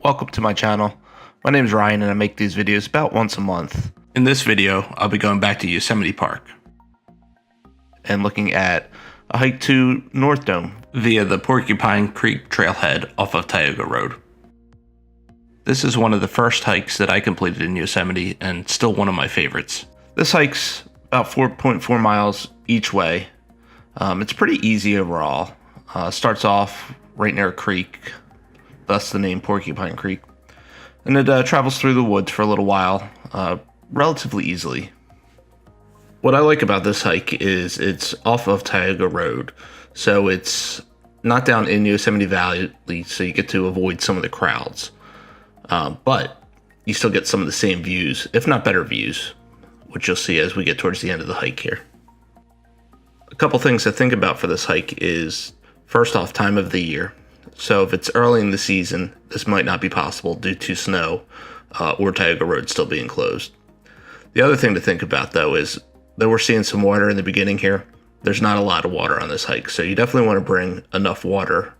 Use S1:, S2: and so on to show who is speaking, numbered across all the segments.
S1: Welcome to my channel. My name is Ryan and I make these videos about once a month. In this video, I'll be going back to Yosemite Park and looking at a hike to North Dome via the Porcupine Creek Trailhead off of Tioga Road. This is one of the first hikes that I completed in Yosemite and still one of my favorites. This hike's about 4.4 miles each way. It's pretty easy overall. Starts off right near a creek, thus the name Porcupine Creek, and it travels through the woods for a little while, relatively easily. What I like about this hike is it's off of Tioga Road, so it's not down in Yosemite Valley, so you get to avoid some of the crowds, but you still get some of the same views, if not better views, which you'll see as we get towards the end of the hike here. A couple things to think about for this hike is, first off, time of the year. So if it's early in the season, this might not be possible due to snow or Tioga Road still being closed. The other thing to think about, though, is that we're seeing some water in the beginning here. There's not a lot of water on this hike, so you definitely want to bring enough water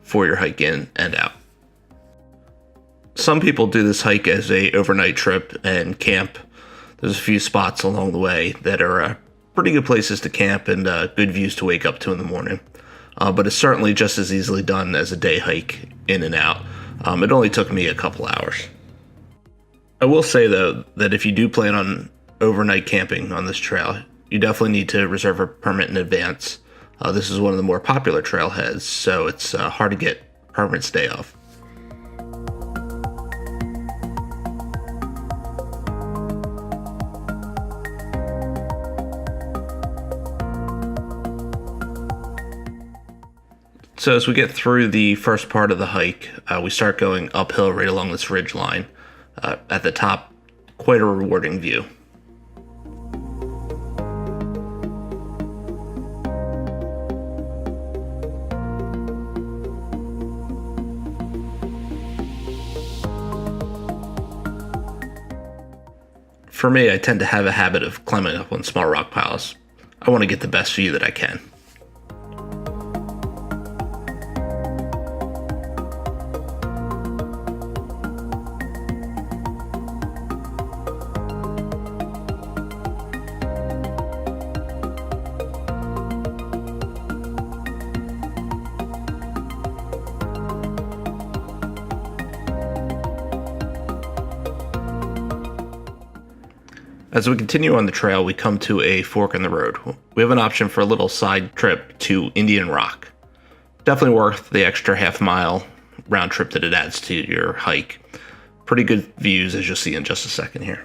S1: for your hike in and out. Some people do this hike as a overnight trip and camp. There's a few spots along the way that are pretty good places to camp and good views to wake up to in the morning. But it's certainly just as easily done as a day hike in and out. It only took me a couple hours. I will say, though, that if you do plan on overnight camping on this trail, you definitely need to reserve a permit in advance. This is one of the more popular trailheads, so it's hard to get permits day of. So as we get through the first part of the hike, we start going uphill right along this ridge line. At the top, quite a rewarding view. For me, I tend to have a habit of climbing up on small rock piles. I want to get the best view that I can. As we continue on the trail, we come to a fork in the road. We have an option for a little side trip to Indian Rock. Definitely worth the extra half-mile round trip that it adds to your hike. Pretty good views, as you'll see in just a second here.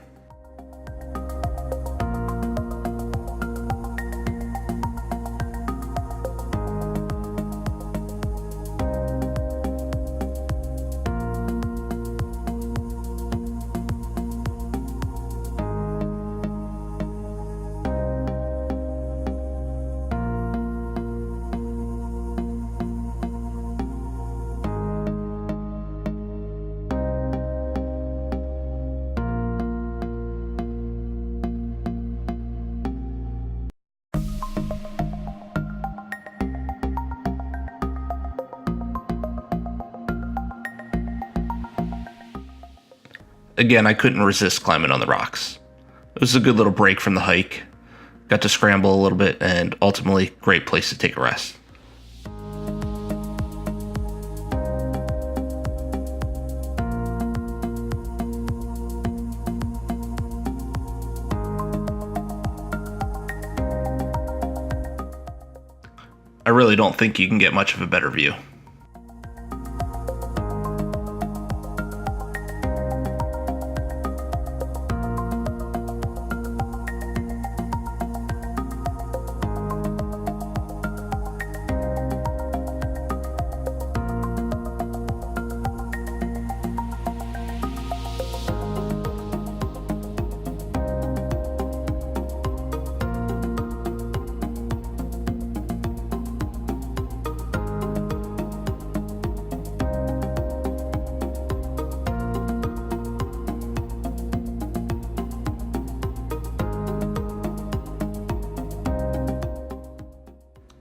S1: Again, I couldn't resist climbing on the rocks. It was a good little break from the hike. Got to scramble a little bit and ultimately great place to take a rest. I really don't think you can get much of a better view.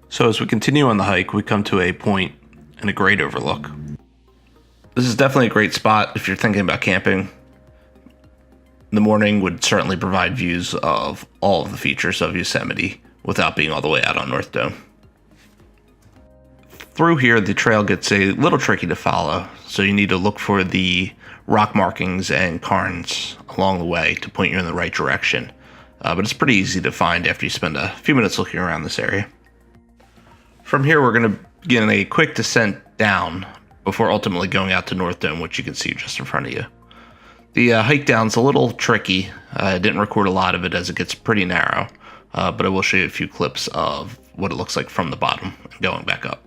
S1: So as we continue on the hike, we come to a point and a great overlook. This is definitely a great spot if you're thinking about camping. The morning would certainly provide views of all of the features of Yosemite without being all the way out on North Dome. Through here, the trail gets a little tricky to follow, so you need to look for the rock markings and cairns along the way to point you in the right direction. But it's pretty easy to find after you spend a few minutes looking around this area. From here, we're going to begin a quick descent down before ultimately going out to North Dome, which you can see just in front of you. The hike down's a little tricky. I didn't record a lot of it as it gets pretty narrow, but I will show you a few clips of what it looks like from the bottom and going back up.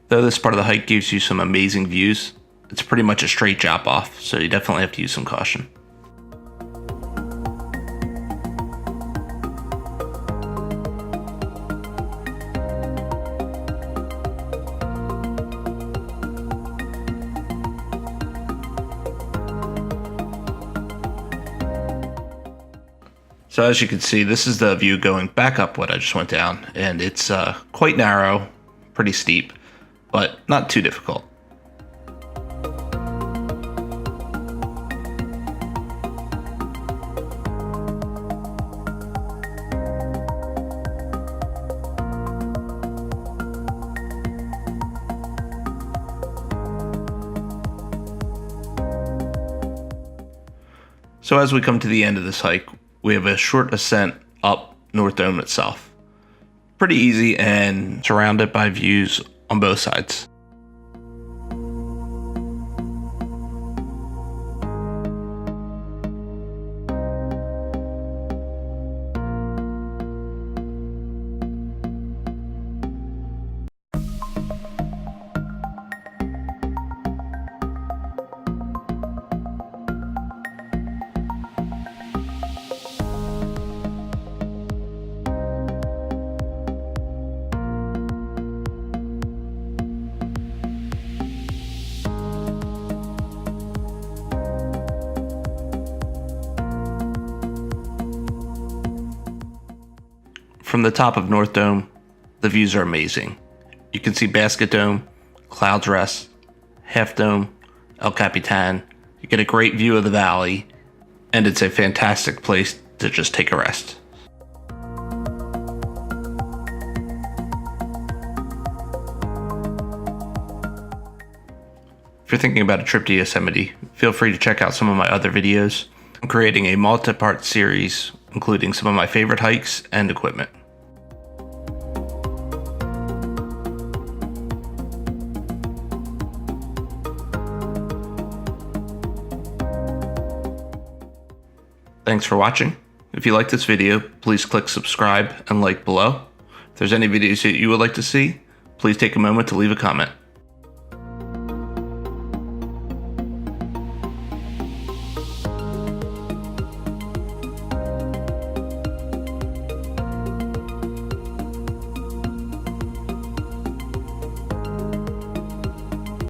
S1: Though this part of the hike gives you some amazing views, it's pretty much a straight drop off, so you definitely have to use some caution. So as you can see, this is the view going back up what I just went down, and it's quite narrow, pretty steep, but not too difficult. So as we come to the end of this hike, we have a short ascent up North Dome itself. Pretty easy and surrounded by views on both sides. From the top of North Dome, the views are amazing. You can see Basket Dome, Clouds Rest, Half Dome, El Capitan. You get a great view of the valley, and it's a fantastic place to just take a rest. If you're thinking about a trip to Yosemite, feel free to check out some of my other videos. I'm creating a multi-part series including some of my favorite hikes and equipment. Thanks for watching. If you like this video, please click subscribe and like below. If there's any videos that you would like to see, please take a moment to leave a comment.